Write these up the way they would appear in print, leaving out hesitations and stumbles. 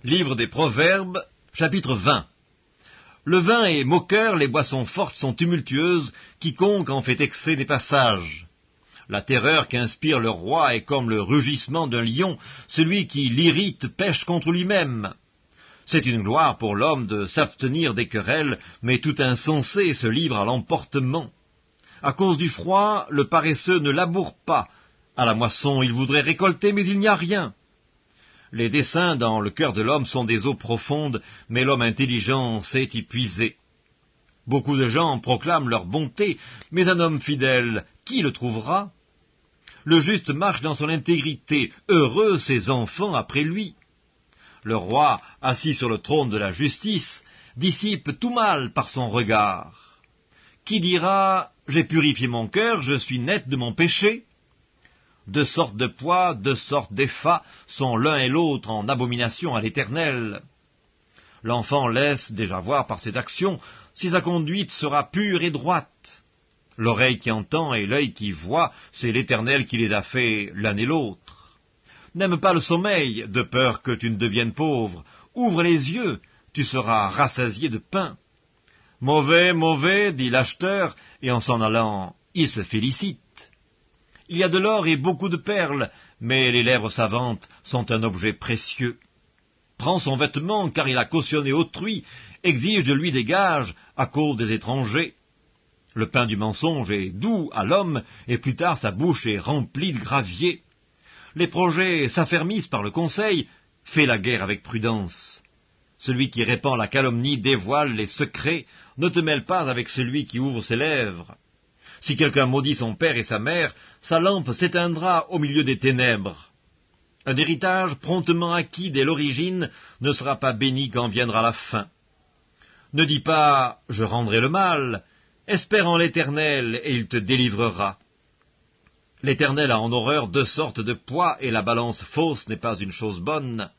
Livre des Proverbes, chapitre 20. Le vin est moqueur, les boissons fortes sont tumultueuses, quiconque en fait excès n'est pas sage. La terreur qu'inspire le roi est comme le rugissement d'un lion, celui qui l'irrite pêche contre lui-même. C'est une gloire pour l'homme de s'abstenir des querelles, mais tout insensé se livre à l'emportement. À cause du froid, le paresseux ne laboure pas. À la moisson, il voudrait récolter, mais il n'y a rien. Les desseins dans le cœur de l'homme sont des eaux profondes, mais l'homme intelligent sait y puiser. Beaucoup de gens proclament leur bonté, mais un homme fidèle, qui le trouvera? Le juste marche dans son intégrité, heureux ses enfants après lui. Le roi, assis sur le trône de la justice, dissipe tout mal par son regard. Qui dira « J'ai purifié mon cœur, je suis net de mon péché » Deux sortes de poids, deux sortes d'effats sont l'un et l'autre en abomination à l'Éternel. L'enfant laisse déjà voir par ses actions si sa conduite sera pure et droite. L'oreille qui entend et l'œil qui voit, c'est l'Éternel qui les a faits l'un et l'autre. N'aime pas le sommeil, de peur que tu ne deviennes pauvre. Ouvre les yeux, tu seras rassasié de pain. Mauvais, mauvais, dit l'acheteur, et en s'en allant, il se félicite. Il y a de l'or et beaucoup de perles, mais les lèvres savantes sont un objet précieux. Prends son vêtement, car il a cautionné autrui, exige de lui des gages à cause des étrangers. Le pain du mensonge est doux à l'homme, et plus tard sa bouche est remplie de gravier. Les projets s'affermissent par le conseil, fais la guerre avec prudence. Celui qui répand la calomnie dévoile les secrets, ne te mêle pas avec celui qui ouvre ses lèvres. Si quelqu'un maudit son père et sa mère, sa lampe s'éteindra au milieu des ténèbres. Un héritage promptement acquis dès l'origine ne sera pas béni quand viendra la fin. Ne dis pas « je rendrai le mal », espère en l'Éternel et il te délivrera. L'Éternel a en horreur deux sortes de poids et la balance fausse n'est pas une chose bonne.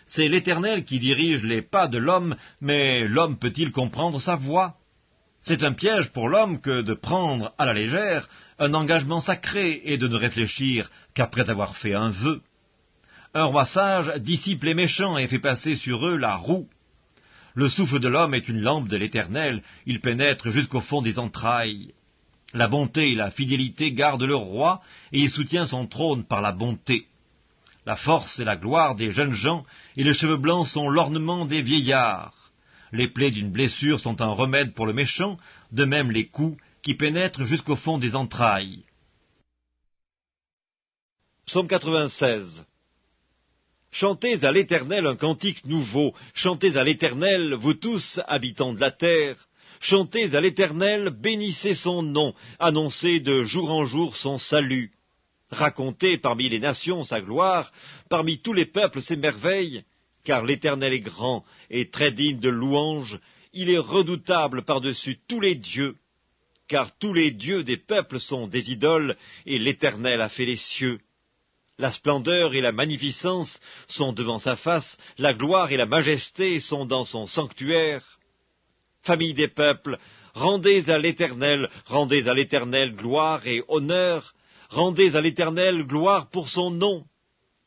C'est l'Éternel qui dirige les pas de l'homme, mais l'homme peut-il comprendre sa voie? C'est un piège pour l'homme que de prendre à la légère un engagement sacré et de ne réfléchir qu'après avoir fait un vœu. Un roi sage dissipe les méchants et fait passer sur eux la roue. Le souffle de l'homme est une lampe de l'Éternel, il pénètre jusqu'au fond des entrailles. La bonté et la fidélité gardent le roi et il soutient son trône par la bonté. La force est la gloire des jeunes gens et les cheveux blancs sont l'ornement des vieillards. Les plaies d'une blessure sont un remède pour le méchant, de même les coups qui pénètrent jusqu'au fond des entrailles. Psaume 96. Chantez à l'Éternel un cantique nouveau, chantez à l'Éternel, vous tous, habitants de la terre. Chantez à l'Éternel, bénissez son nom, annoncez de jour en jour son salut. Racontez parmi les nations sa gloire, parmi tous les peuples ses merveilles. Car l'Éternel est grand et très digne de louange, il est redoutable par-dessus tous les dieux. Car tous les dieux des peuples sont des idoles, et l'Éternel a fait les cieux. La splendeur et la magnificence sont devant sa face, la gloire et la majesté sont dans son sanctuaire. Famille des peuples, rendez à l'Éternel gloire et honneur, rendez à l'Éternel gloire pour son nom.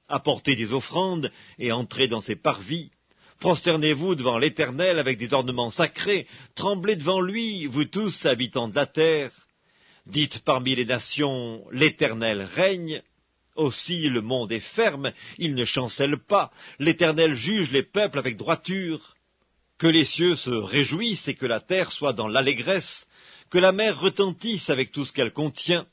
Apportez des offrandes et entrez dans ses parvis. Prosternez-vous devant l'Éternel avec des ornements sacrés. Tremblez devant lui, vous tous, habitants de la terre. Dites parmi les nations, l'Éternel règne. Aussi le monde est ferme, il ne chancelle pas. L'Éternel juge les peuples avec droiture. Que les cieux se réjouissent et que la terre soit dans l'allégresse. Que la mer retentisse avec tout ce qu'elle contient.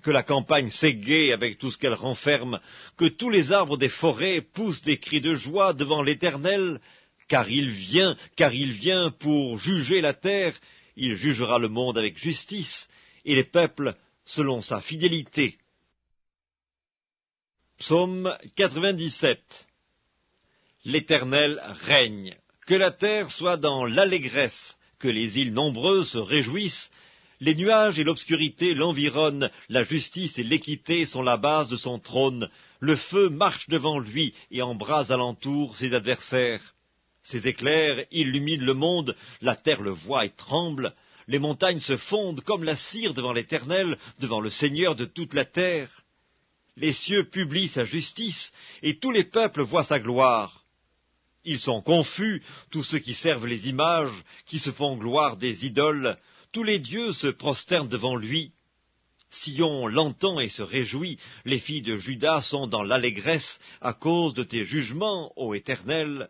Que la campagne s'égaie avec tout ce qu'elle renferme, que tous les arbres des forêts poussent des cris de joie devant l'Éternel, car il vient pour juger la terre, il jugera le monde avec justice, et les peuples selon sa fidélité. Psaume 97. L'Éternel règne, que la terre soit dans l'allégresse, que les îles nombreuses se réjouissent. Les nuages et l'obscurité l'environnent, la justice et l'équité sont la base de son trône. Le feu marche devant lui et embrase alentour ses adversaires. Ses éclairs illuminent le monde, la terre le voit et tremble. Les montagnes se fondent comme la cire devant l'Éternel, devant le Seigneur de toute la terre. Les cieux publient sa justice et tous les peuples voient sa gloire. Ils sont confus, tous ceux qui servent les images, qui se font gloire des idoles. Tous les dieux se prosternent devant lui. Sion l'entend et se réjouit. Les filles de Juda sont dans l'allégresse à cause de tes jugements, ô Éternel.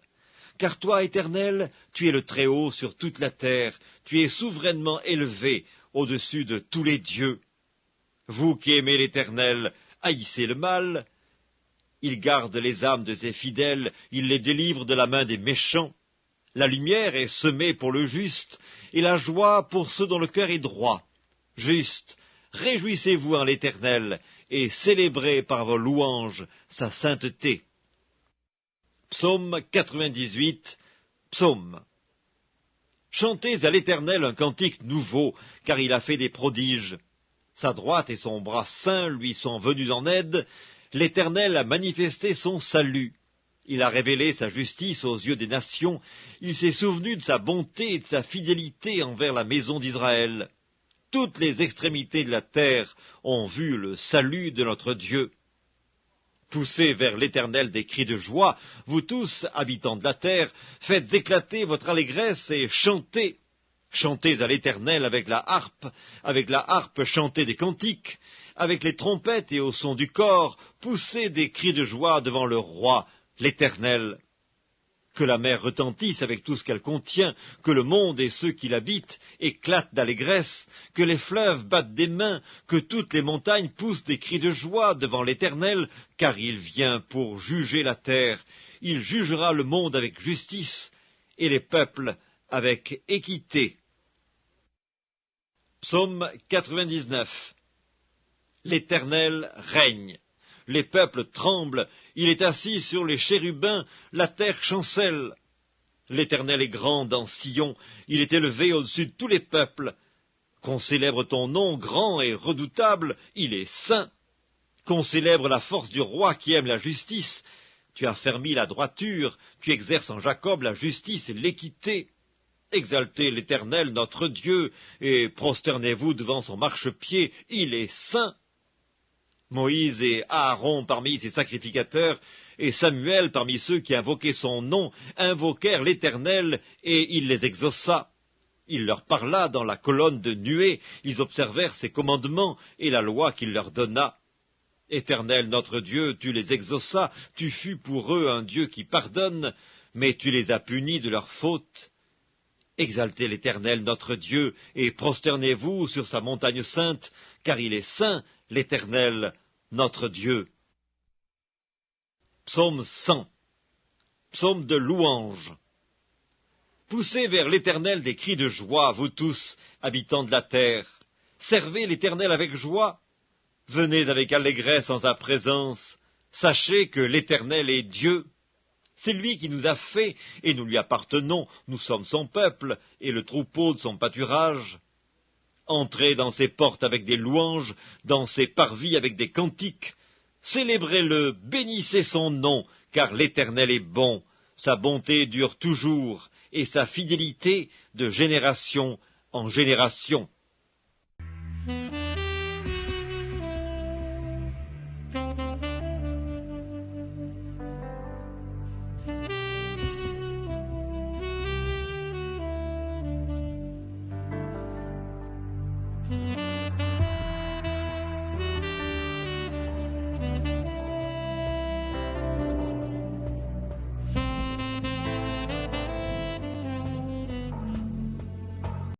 Car toi, Éternel, tu es le Très-Haut sur toute la terre. Tu es souverainement élevé au-dessus de tous les dieux. Vous qui aimez l'Éternel, haïssez le mal. Il garde les âmes de ses fidèles, il les délivre de la main des méchants. La lumière est semée pour le juste, et la joie pour ceux dont le cœur est droit. Juste, réjouissez-vous en l'Éternel, et célébrez par vos louanges sa sainteté. Psaume 98, Psaume. Chantez à l'Éternel un cantique nouveau, car il a fait des prodiges. Sa droite et son bras saint lui sont venus en aide. L'Éternel a manifesté son salut. Il a révélé sa justice aux yeux des nations. Il s'est souvenu de sa bonté et de sa fidélité envers la maison d'Israël. Toutes les extrémités de la terre ont vu le salut de notre Dieu. Poussez vers l'Éternel des cris de joie, vous tous, habitants de la terre, faites éclater votre allégresse et chantez. Chantez à l'Éternel avec la harpe chantez des cantiques, avec les trompettes et au son du cor, poussez des cris de joie devant le roi, l'Éternel. Que la mer retentisse avec tout ce qu'elle contient, que le monde et ceux qui l'habitent éclatent d'allégresse, que les fleuves battent des mains, que toutes les montagnes poussent des cris de joie devant l'Éternel, car il vient pour juger la terre. Il jugera le monde avec justice et les peuples avec équité. Psaume 99. L'Éternel règne. Les peuples tremblent, il est assis sur les chérubins, la terre chancelle. L'Éternel est grand dans Sion, il est élevé au-dessus de tous les peuples. Qu'on célèbre ton nom grand et redoutable, il est saint. Qu'on célèbre la force du roi qui aime la justice. Tu as fermi la droiture, tu exerces en Jacob la justice et l'équité. Exaltez l'Éternel notre Dieu, et prosternez-vous devant son marchepied, il est saint. Moïse et Aaron parmi ses sacrificateurs, et Samuel parmi ceux qui invoquaient son nom, invoquèrent l'Éternel, et il les exauça. Il leur parla dans la colonne de nuée, ils observèrent ses commandements et la loi qu'il leur donna. Éternel notre Dieu, tu les exauças, tu fus pour eux un Dieu qui pardonne, mais tu les as punis de leurs fautes. Exaltez l'Éternel notre Dieu, et prosternez-vous sur sa montagne sainte, car il est saint, l'Éternel notre Dieu. Psaume 100. Psaume de louange. Poussez vers l'Éternel des cris de joie, vous tous, habitants de la terre. Servez l'Éternel avec joie. Venez avec allégresse en sa présence. Sachez que l'Éternel est Dieu. C'est lui qui nous a fait, et nous lui appartenons, nous sommes son peuple, et le troupeau de son pâturage. Entrez dans ses portes avec des louanges, dans ses parvis avec des cantiques. Célébrez-le, bénissez son nom, car l'Éternel est bon, sa bonté dure toujours, et sa fidélité de génération en génération.